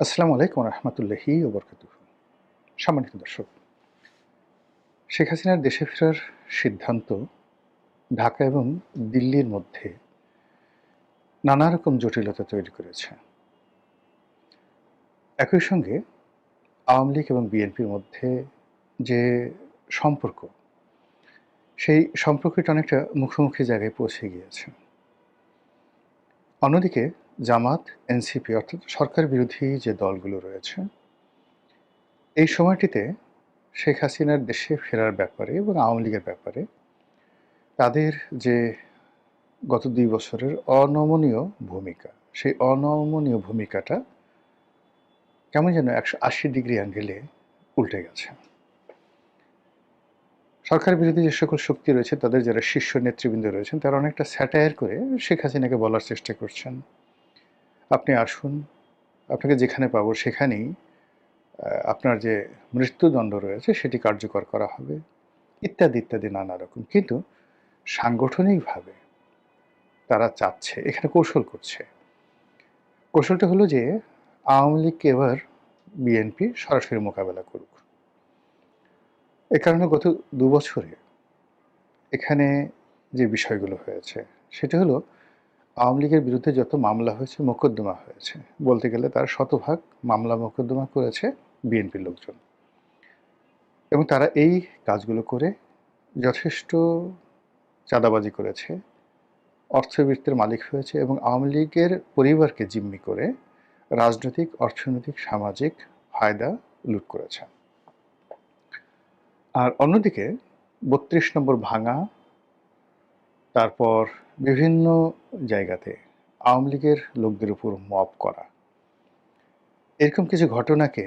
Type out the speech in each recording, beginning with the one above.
আসসালামু আলাইকুম রহমতুল্লাহি ওবরকাতুহ। সম্মানিত দর্শক, শেখ হাসিনার দেশে ফেরার সিদ্ধান্ত ঢাকা এবং দিল্লির মধ্যে নানা রকম জটিলতা তৈরি করেছে। একই সঙ্গে আওয়ামী লীগ এবং বিএনপির মধ্যে যে সম্পর্ক, সেই সম্পর্কটা অনেকটা মুখোমুখি জায়গায় পৌঁছে গিয়েছে। অন্যদিকে জামাত, এনসিপি অর্থাৎ সরকার বিরোধী যে দলগুলো রয়েছে, এই সময়টিতে শেখ হাসিনার দেশে ফেরার ব্যাপারে এবং আওয়ামী লীগের ব্যাপারে তাদের যে গত ২ বছরের অনমনীয় ভূমিকা, সেই অনমনীয় ভূমিকাটা কেমন যেন ১৮০ ডিগ্রি অ্যাঙ্গেলে উল্টে গেছে। সরকার বিরোধী যে সকল শক্তি রয়েছে, তাদের যারা শীর্ষ নেতৃবৃন্দ রয়েছেন, তারা অনেকটা স্যাটায়ার করে শেখ হাসিনাকে বলার চেষ্টা করছেন, "আপনি আসুন, আপনাকে যেখানে পাবো সেখানেই আপনার যে মৃত্যুদণ্ড রয়েছে সেটি কার্যকর করা হবে", ইত্যাদি, ইত্যাদি নানা রকম। কিন্তু সাংগঠনিকভাবে তারা চাচ্ছে, এখানে কৌশল করছে। কৌশলটা হলো যে আওয়ামী লীগকে এবার বিএনপি সরাসরি মোকাবেলা করুক। এ কারণে গত ২ বছরে এখানে যে বিষয়গুলো হয়েছে সেটা হলো আওয়ামী লীগের বিরুদ্ধে যত মামলা হয়েছে, মোকদ্দমা হয়েছে, বলতে গেলে তার শতভাগ মামলা মোকদ্দমা করেছে বিএনপির লোকজন। এবং তারা এই কাজগুলো করে যথেষ্ট চাঁদাবাজি করেছে, অর্থবৃত্তের মালিক হয়েছে এবং আওয়ামী লীগের পরিবারকে জিম্মি করে রাজনৈতিক, অর্থনৈতিক, সামাজিক ফায়দা লুট করেছে। আর অন্যদিকে ৩২ নম্বর ভাঙা, তারপর বিভিন্ন জায়গাতে আওয়ামী লীগের লোকদের উপর মব করা, এরকম কিছু ঘটনাকে,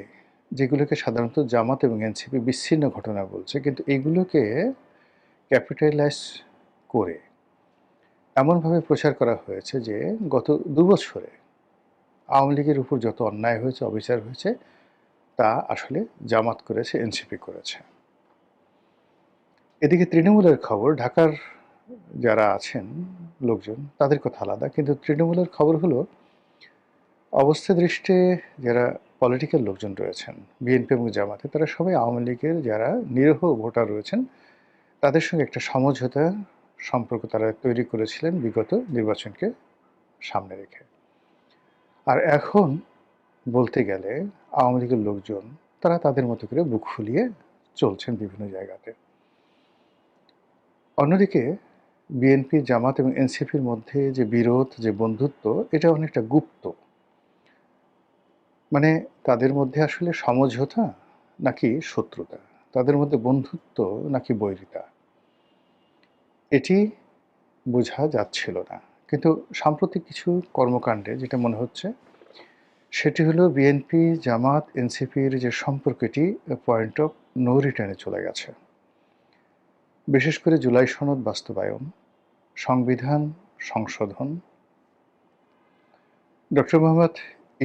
যেগুলোকে সাধারণত জামাত এবং এনসিপি বিচ্ছিন্ন ঘটনা বলছে, কিন্তু এগুলোকে ক্যাপিটালাইজ করে এমনভাবে প্রচার করা হয়েছে যে গত ২ বছরে আওয়ামী লীগের উপর যত অন্যায় হয়েছে, অবিচার হয়েছে, তা আসলে জামাত করেছে, এনসিপি করেছে। এদিকে তৃণমূলের খবর, ঢাকার যারা আছেন লোকজন, তাদের কথা আলাদা। কিন্তু তৃণমূলের খবর হলো, অবস্থা দৃষ্টে যারা পলিটিক্যাল লোকজন রয়েছেন বিএনপি এবং জামাতে, তারা সবাই আওয়ামী লীগের যারা নিরীহ ভোটার রয়েছেন, তাদের সঙ্গে একটা সমঝোতা সম্পর্ক তারা তৈরি করেছিলেন বিগত নির্বাচনকে সামনে রেখে। আর এখন বলতে গেলে আওয়ামী লীগের লোকজন তারা তাদের মতো করে বুক ফুলিয়ে চলছেন বিভিন্ন জায়গাতে। অন্যদিকে বিএনপি, জামাত এবং এনসিপির মধ্যে যে বিরোধ, যে বন্ধুত্ব, এটা অনেকটা গুপ্ত। মানে তাদের মধ্যে আসলে সমঝোতা নাকি শত্রুতা, তাদের মধ্যে বন্ধুত্ব নাকি বৈরিতা, এটি বোঝা যাচ্ছিল না। কিন্তু সাম্প্রতিক কিছু কর্মকাণ্ডে যেটা মনে হচ্ছে সেটি হলো বিএনপি, জামাত, এনসিপির যে সম্পর্কটি পয়েন্ট অফ নো রিটার্নে চলে গেছে। বিশেষ করে জুলাই সনদ বাস্তবায়ন, সংবিধান সংশোধন, ডক্টর মোহাম্মদ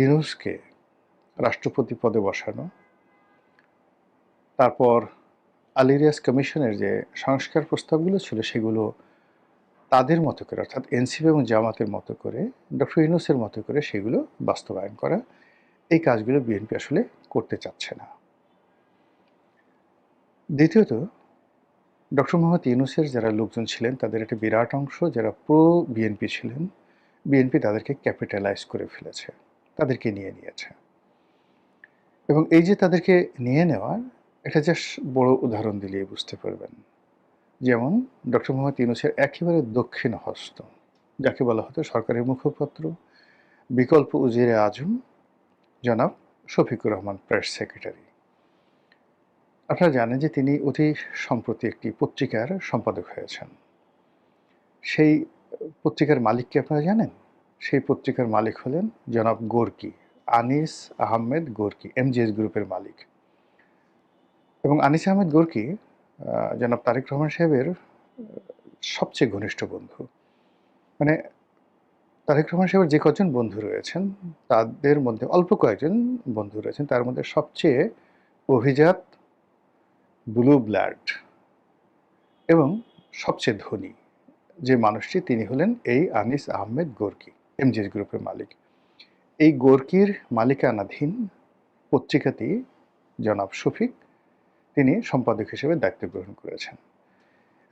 ইউনূসকে রাষ্ট্রপতি পদে বসানো, তারপর আলী রিয়াজ কমিশনের যে সংস্কার প্রস্তাবগুলো ছিল সেগুলো তাদের মতো করে, অর্থাৎ এনসিপি এবং জামাতের মতো করে, ডক্টর ইউনূসের মতো করে সেগুলো বাস্তবায়ন করা, এই কাজগুলো বিএনপি আসলে করতে চাচ্ছে না। দ্বিতীয়ত, ডক্টর মোহাম্মদ ইউনূসের যারা লোকজন ছিলেন তাদের একটা বিরাট অংশ যারা প্রো বিএনপি ছিলেন, বিএনপি তাদেরকে ক্যাপিটালাইজ করে ফেলেছে, তাদেরকে নিয়ে নিয়েছে। এবং এই যে তাদেরকে নিয়ে নেওয়া, এটা জাস্ট বড় উদাহরণ দিলেই বুঝতে পারবেন। যেমন ডক্টর মোহাম্মদ ইউনূসের একেবারে দক্ষিণ হস্ত, যাকে বলা হতো সরকারের মুখপাত্র, বিকল্প উজিরে আজম, জনাব শফিকুর রহমান, প্রেস সেক্রেটারি। আপনারা জানেন যে তিনি অতি সম্প্রতি একটি পত্রিকার সম্পাদক হয়েছেন। সেই পত্রিকার মালিক কি আপনারা জানেন? সেই পত্রিকার মালিক হলেন জনাব Gorky, Anis Ahmed Gorky, MGS গ্রুপের মালিক। এবং আনিস আহমেদ গোর্কি জনাব তারেক রহমান সাহেবের সবচেয়ে ঘনিষ্ঠ বন্ধু। মানে তারেক রহমান সাহেবের যে কজন বন্ধু রয়েছেন, তাদের মধ্যে অল্প কয়েকজন বন্ধু রয়েছেন, তার মধ্যে সবচেয়ে অভিজাত, ব্লু ব্লাড এবং সবচেয়ে ধনী যে মানুষটি, তিনি হলেন এই আনিস আহমেদ গোর্কি, এমজিএস গ্রুপের মালিক। এই গোর্কির মালিকানাধীন পত্রিকাটি জনাব শফিক তিনি সম্পাদক হিসেবে দায়িত্ব গ্রহণ করেছেন।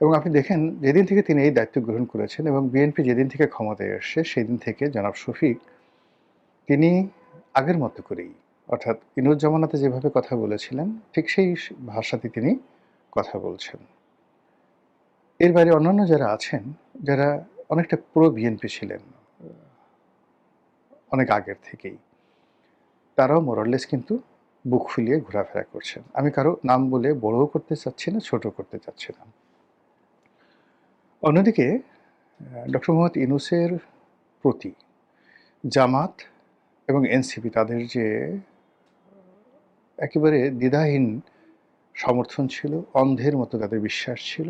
এবং আপনি দেখেন যেদিন থেকে তিনি এই দায়িত্ব গ্রহণ করেছেন এবং বিএনপি যেদিন থেকে ক্ষমতায় এসছে সেদিন থেকে জনাব শফিক তিনি আগের মতো করেই, অর্থাৎ ইনুস জামানাতে যেভাবে কথা বলেছিলেন ঠিক সেই ভাষাতে তিনি কথা বলছেন। এর বাইরে অন্যান্য যারা আছেন, যারা অনেকটা প্রো বিএনপি ছিলেন অনেক আগের থেকেই, তারাও মোরাললেস কিন্তু বুক ফুলিয়ে ঘোরাফেরা করছেন। আমি কারো নাম বলে বড়ও করতে চাচ্ছি না, ছোট করতে চাচ্ছি না। অন্যদিকে ডক্টর মোহাম্মদ ইউনূসের প্রতি জামাত এবং এনসিপি তাদের যে একেবারে দ্বিধাহীন সমর্থন ছিল, অন্ধের মতো তাদের বিশ্বাস ছিল,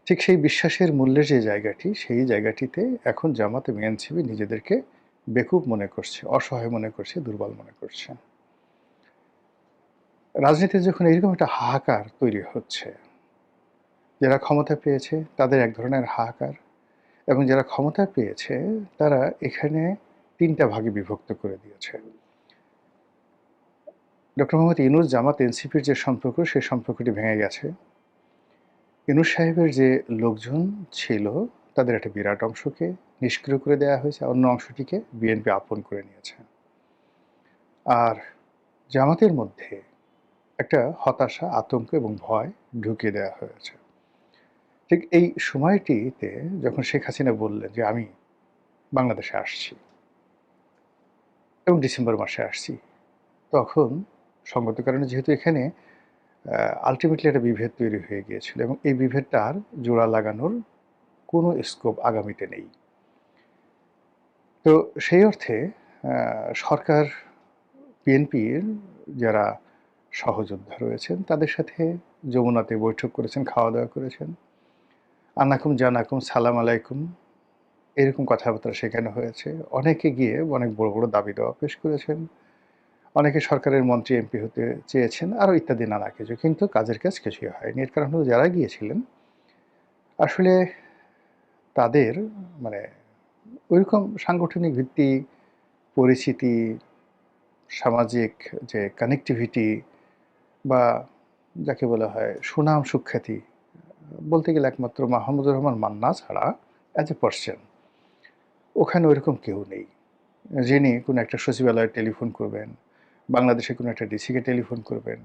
ঠিক সেই বিশ্বাসের মূল্যের যে জায়গাটি, সেই জায়গাটিতে এখন জামাত এবং এনসিপি নিজেদেরকে বেকুব মনে করছে, অসহায় মনে করছে, দুর্বল মনে করছে। রাজনীতিতে যখন এরকম একটা হাহাকার তৈরি হচ্ছে, যারা ক্ষমতা পেয়েছে তাদের এক ধরনের হাহাকার, এবং যারা ক্ষমতা পেয়েছে তারা এখানে ৩টা ভাগে বিভক্ত করে দিয়েছে। ডক্টর মোহাম্মদ ইউনূস জামাত এনসিপির যে সম্পর্ক, সেই সম্পর্কটি ভেঙে গেছে। ইউনূস সাহেবের যে লোকজন ছিল তাদের একটা বিরাট অংশকে নিষ্ক্রিয় করে দেওয়া হয়েছে, অন্য অংশটিকে বিএনপি আপন করে নিয়েছে। আর জামাতের মধ্যে একটা হতাশা, আতঙ্ক এবং ভয় ঢুকিয়ে দেওয়া হয়েছে। ঠিক এই সময়টিতে যখন শেখ হাসিনা বললেন যে আমি বাংলাদেশে আসছি এবং ডিসেম্বর মাসে আসছি, তখন সঙ্গত কারণে যেহেতু এখানে আলটিমেটলি একটা বিভেদ তৈরি হয়ে গিয়েছিল এবং এই বিভেদটা আর জোড়া লাগানোর কোনো স্কোপ আগামীতে নেই। তো সেই অর্থে সরকার, বিএনপির যারা সহযোদ্ধা রয়েছেন তাদের সাথে যমুনাতে বৈঠক করেছেন, খাওয়া দাওয়া করেছেন, আনাকুম জানাকুম সালাম আলাইকুম এরকম কথাবার্তা সেখানে হয়েছে। অনেকে গিয়ে অনেক বড় বড় দাবি দেওয়া পেশ করেছেন, অনেকে সরকারের মন্ত্রী এমপি হতে চেয়েছেন, আরও ইত্যাদি নানা কিছু, কিন্তু কাজের কাজ কিছুই হয়নি। এর কারণ হলো যারা গিয়েছিলেন আসলে তাদের মানে ওইরকম সাংগঠনিক ভিত্তি, পরিচিতি, সামাজিক যে কানেক্টিভিটি বা যাকে বলা হয় সুনাম সুখ্যাতি, বলতে গেলে একমাত্র মাহমুদুর রহমান মান্না ছাড়া অ্যাজ এ পার্সন ওখানে ওইরকম কেউ নেই যিনি কোনো একটা সচিবালয়ে টেলিফোন করবেন, বাংলাদেশে কোনো একটা ডিসিকে টেলিফোন করবেন,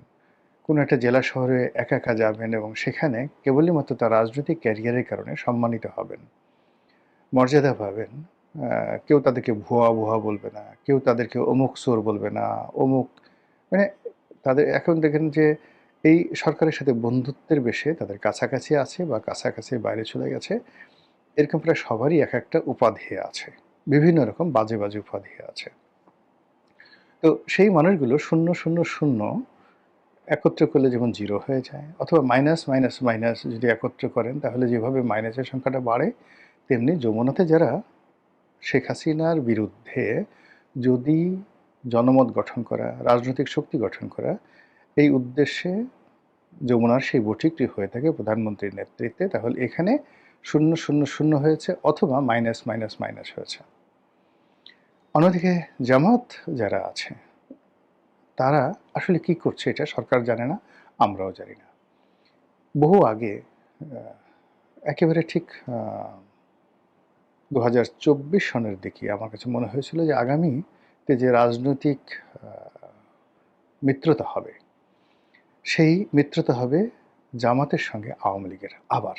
কোনো একটা জেলা শহরে একা একা যাবেন এবং সেখানে কেবলই মাত্র তার রাজনৈতিক ক্যারিয়ারের কারণে সম্মানিত হবেন, মর্যাদা পাবেন। কেউ তাদেরকে ভুয়া ভুয়া বলবে না, কেউ তাদেরকে অমুক চোর বলবে না, অমুক মানে তাদের এখন দেখেন যে এই সরকারের সাথে বন্ধুত্বের বেশে তাদের কাছাকাছি আছে বা কাছাকাছি বাইরে চলে গেছে, এরকম প্রায় সবারই এক একটা উপাধি আছে, বিভিন্ন রকম বাজে বাজে উপাধি আছে। তো সেই মানুষগুলো শূন্য শূন্য শূন্য একত্র করলে যেমন জিরো হয়ে যায়, অথবা মাইনাস মাইনাস মাইনাস যদি একত্র করেন তাহলে যেভাবে মাইনাসের সংখ্যাটা বাড়ে, তেমনি যমুনাতে যারা শেখ হাসিনার বিরুদ্ধে যদি জনমত গঠন করা, রাজনৈতিক শক্তি গঠন করা, এই উদ্দেশ্যে যমুনার সেই বৈঠকটি হয়ে থাকে প্রধানমন্ত্রীর নেতৃত্বে, তাহলে এখানে শূন্য শূন্য শূন্য হয়েছে অথবা মাইনাস মাইনাস মাইনাস হয়েছে। অন্যদিকে জামাত যারা আছে তারা আসলে কি করছে এটা সরকার জানে না, আমরাও জানি না। বহু আগে একেবারে ঠিক 2024 সনের দিকে আমার কাছে মনে হয়েছিল যে আগামীতে যে রাজনৈতিক মিত্রতা হবে, সেই মিত্রতা হবে জামাতের সঙ্গে আওয়ামী লীগের। আবার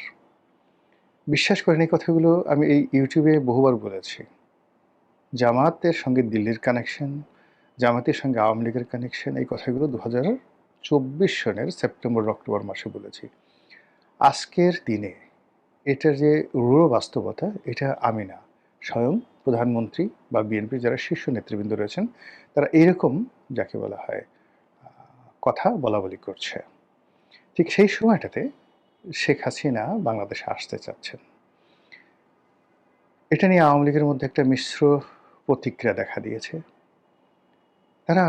বিশ্বাস করেন এই কথাগুলো আমি এই ইউটিউবে বহুবার বলেছি। জামাতের সঙ্গে দিল্লির কানেকশন, জামাতের সঙ্গে আওয়ামী লীগের কানেকশন, এই কথাগুলো 2024 সনের সেপ্টেম্বর অক্টোবর মাসে বলেছি। আজকের দিনে এটার যে রূঢ় বাস্তবতা, এটা আমি না, স্বয়ং প্রধানমন্ত্রী বা বিএনপির যারা শীর্ষ নেতৃবৃন্দ রয়েছেন তারা এইরকম যাকে বলা হয় কথা বলাবলি করছে। ঠিক সেই সময়টাতে শেখ হাসিনা বাংলাদেশে আসতে চাচ্ছেন। এটা নিয়ে আওয়ামী লীগের মধ্যে একটা মিশ্র প্রতিক্রিয়া দেখা দিয়েছে। তারা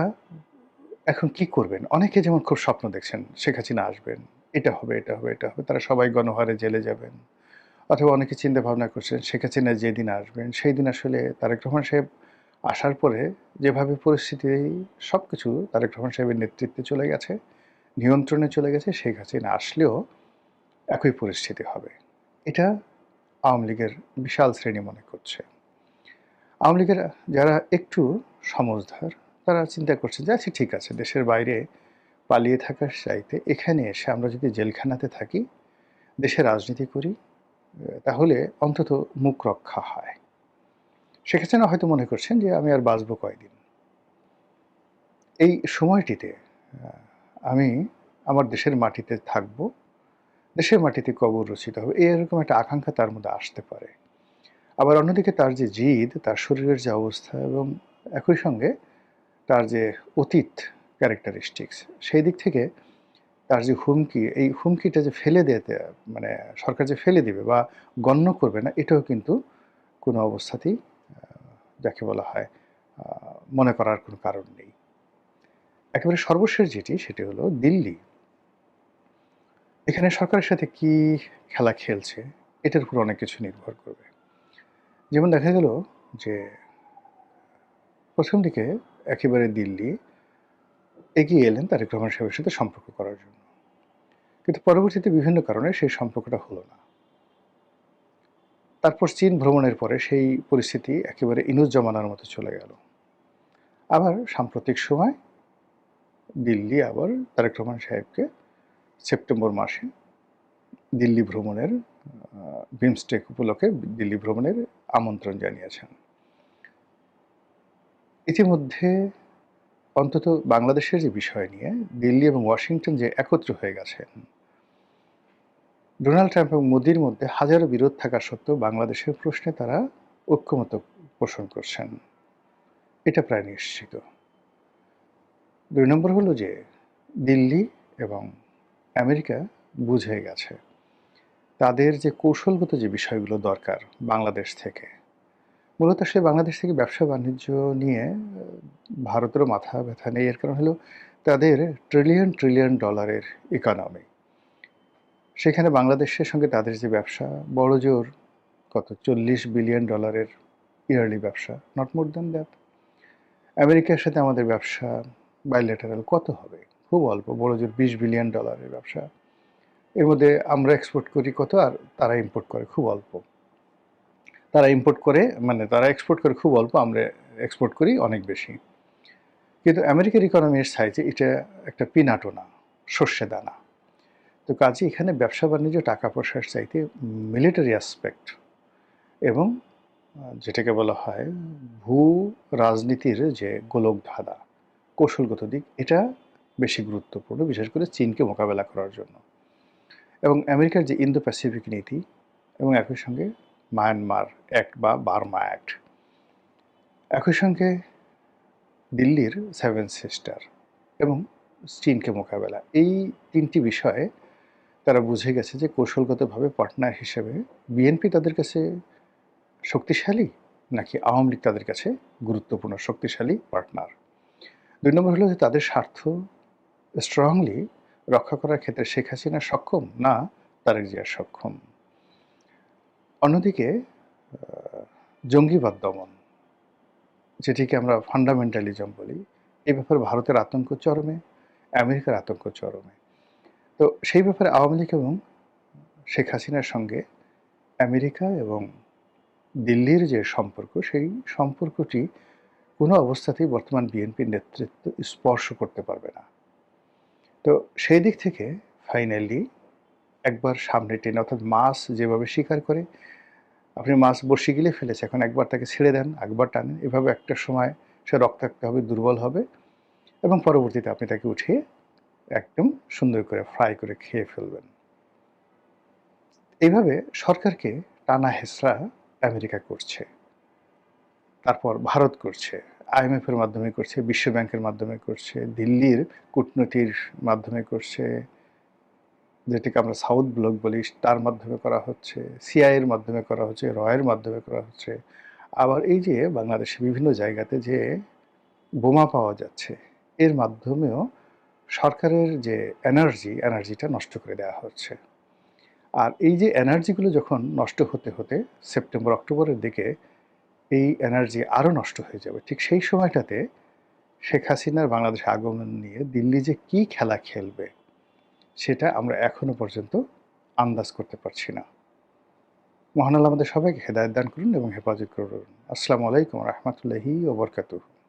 এখন কি করবেন? অনেকে যেমন খুব স্বপ্ন দেখছেন শেখ হাসিনা আসবেন, এটা হবে, এটা হবে, এটা হবে। তারা সবাই গণহারে জেলে যাবেন। অথবা অনেকে চিন্তা ভাবনা করছেন শেখ হাসিনা যেদিন আসবেন সেই দিন আসলে তারেক রহমান সাহেব আসার পরে যেভাবে পরিস্থিতি সবকিছু তারেক রহমান সাহেবের নেতৃত্বে চলে গেছে, নিয়ন্ত্রণে চলে গেছে, শেখ হাসিনা আসলেও একই পরিস্থিতি হবে। এটা আওয়ামী লীগের বিশাল শ্রেণী মনে করছে। আওয়ামী লীগের যারা একটু সমঝদার তারা চিন্তা করছে যে আচ্ছা ঠিক আছে, দেশের বাইরে পালিয়ে থাকার চাইতে এখানে এসে আমরা যদি জেলখানাতে থাকি, দেশে রাজনীতি করি, তাহলে অন্তত মুখ রক্ষা হয়। শেখ হাসিনা হয়তো মনে করছেন যে আমি আর বাঁচবো কয়দিন, এই সময়টিতে আমি আমার দেশের মাটিতে থাকব, দেশের মাটিতে কবর রচিত হবে, এরকম একটা আকাঙ্ক্ষা তার মধ্যে আসতে পারে। আবার অন্যদিকে তার যে জিদ, তার শরীরের যে অবস্থা এবং একই সঙ্গে তার যে অতীত ক্যারেক্টারিস্টিক্স, সেই দিক থেকে তার যে হুমকি, এই হুমকিটা যে ফেলে দিতে মানে সরকার যে ফেলে দিবে বা গণ্য করবে না, এটাও কিন্তু কোনো অবস্থাতেই যাকে বলা হয় মনে করার কোনো কারণ নেই। একেবারে সর্বশেষ যেটি, সেটি হলো দিল্লি। এখানে সরকারের সাথে কি খেলা খেলছে, এটার উপর অনেক কিছু নির্ভর করবে। যেমন দেখা গেল যে প্রথম দিকে একেবারে দিল্লি এগিয়ে এলেন তারেক রহমান সাহেবের সাথে সম্পর্ক করার জন্য, কিন্তু পরবর্তীতে বিভিন্ন কারণে সেই সম্পর্কটা হলো না। তারপর চীন ভ্রমণের পরে সেই পরিস্থিতি একেবারে ইনুস জমানার মতো চলে গেল। আবার সাম্প্রতিক সময় দিল্লি আবার তারেক রহমান সাহেবকে সেপ্টেম্বর মাসে দিল্লি ভ্রমণের বিমস্টেক উপলক্ষে দিল্লি ভ্রমণের আমন্ত্রণ জানিয়েছেন। ইতিমধ্যে অন্তত বাংলাদেশের যে বিষয় নিয়ে দিল্লি এবং ওয়াশিংটন যে একত্র হয়ে গেছেন, ডোনাল্ড ট্রাম্প এবং মোদির মধ্যে হাজারো বিরোধ থাকা সত্ত্বেও বাংলাদেশের প্রশ্নে তারা ঐক্যমত পোষণ করছেন, এটা প্রায় নিশ্চিত। ২ নম্বর হলো যে দিল্লি এবং আমেরিকা বুঝে গেছে তাদের যে কৌশলগত যে বিষয়গুলো দরকার বাংলাদেশ থেকে, মূলত সে বাংলাদেশ থেকে ব্যবসা বাণিজ্য নিয়ে ভারতেরও মাথা ব্যথা নেই। এর কারণ হলো তাদের ট্রিলিয়ন ট্রিলিয়ন ডলারের ইকোনমি। সেখানে বাংলাদেশের সঙ্গে তাদের যে ব্যবসা, বড়জোর কত $40 বিলিয়ন ইয়ারলি ব্যবসা, নট মোর দ্যান দ্যাট। আমেরিকার সাথে আমাদের ব্যবসা বাইলেটারাল কত হবে? খুব অল্প, বড়জোর $20 বিলিয়ন ব্যবসা। এর মধ্যে আমরা এক্সপোর্ট করি কত, আর তারা ইম্পোর্ট করে খুব অল্প। তারা ইম্পোর্ট করে মানে তারা এক্সপোর্ট করে খুব অল্প, আমরা এক্সপোর্ট করি অনেক বেশি। কিন্তু আমেরিকার ইকোনমির সাইজে এটা একটা পিনাটও না, সর্ষে দানা। তো কাজে এখানে ব্যবসা বাণিজ্য টাকা পয়সার চাইতে মিলিটারি অ্যাসপেক্ট এবং যেটাকে বলা হয় ভূ রাজনীতির যে গোলকধাঁধা, কৌশলগত দিক, এটা বেশি গুরুত্বপূর্ণ, বিশেষ করে চীনকে মোকাবেলা করার জন্য। এবং আমেরিকার যে ইন্দো প্যাসিফিক নীতি এবং একই সঙ্গে মায়ানমার অ্যাক্ট বা বার্মা অ্যাক্ট, একই সঙ্গে দিল্লির 7 সিস্টার এবং চীনকে মোকাবেলা, এই 3টি বিষয়ে তারা বুঝে গেছে যে কৌশলগতভাবে পার্টনার হিসেবে বিএনপি তাদের কাছে শক্তিশালী নাকি আওয়ামী লীগ তাদের কাছে গুরুত্বপূর্ণ শক্তিশালী পার্টনার। 2 নম্বর হলো যে তাদের স্বার্থ স্ট্রংলি রক্ষা করার ক্ষেত্রে শেখ হাসিনা সক্ষম না তারেক জিয়া সক্ষম। অন্যদিকে জঙ্গিবাদ দমন, যেটিকে আমরা ফান্ডামেন্টালিজম বলি, এই ব্যাপারে ভারতের আতঙ্ক চরমে, আমেরিকার আতঙ্ক চরমে। তো সেই ব্যাপারে আওয়ামী লীগ এবং শেখ হাসিনার সঙ্গে আমেরিকা এবং দিল্লির যে সম্পর্ক, সেই সম্পর্কটি কোনো অবস্থাতেই বর্তমান বিএনপির নেতৃত্ব স্পর্শ করতে পারবে না। তো সেই দিক থেকে ফাইনালি একবার সামনে টেনে, অর্থাৎ মাছ যেভাবে শিকার করে, আপনি মাছ বড়শি গিলে ফেলেছে, এখন একবার তাকে ছেড়ে দেন, একবার টানেন, এভাবে একটা সময় সে রক্তাক্ত হবে, দুর্বল হবে এবং পরবর্তীতে আপনি তাকে উঠিয়ে একদম সুন্দর করে ফ্রাই করে খেয়ে ফেলবেন। এইভাবে সরকারকে টানা হেঁচড়া আমেরিকা করছে, তারপর ভারত করছে, আইএমএফের মাধ্যমে করছে, বিশ্ব ব্যাংকের মাধ্যমে করছে, দিল্লির কূটনীতির মাধ্যমে করছে, যেটাকে আমরা সাউথ ব্লক বলি, তার মাধ্যমে করা হচ্ছে, সিআইয়ের মাধ্যমে করা হচ্ছে, রয়ের মাধ্যমে করা হচ্ছে। আবার এই যে বাংলাদেশে বিভিন্ন জায়গাতে যে বোমা পাওয়া যাচ্ছে, এর মাধ্যমেও সরকারের যে এনার্জিটা নষ্ট করে দেওয়া হচ্ছে। আর এই যে এনার্জিগুলো যখন নষ্ট হতে হতে সেপ্টেম্বর অক্টোবরের দিকে এই এনার্জি আরও নষ্ট হয়ে যাবে। ঠিক সেই সময়টাতে শেখ হাসিনার বাংলাদেশে আগমন নিয়ে দিল্লি যে কী খেলা খেলবে, সেটা আমরা এখনো পর্যন্ত আন্দাজ করতে পারছি না। মহান আল্লাহ আমাদের সবাইকে হেদায়েত দান করুন এবং হেফাজত করুন। আসসালামু আলাইকুম ওয়া রাহমাতুল্লাহি ওয়া বারাকাতুহু।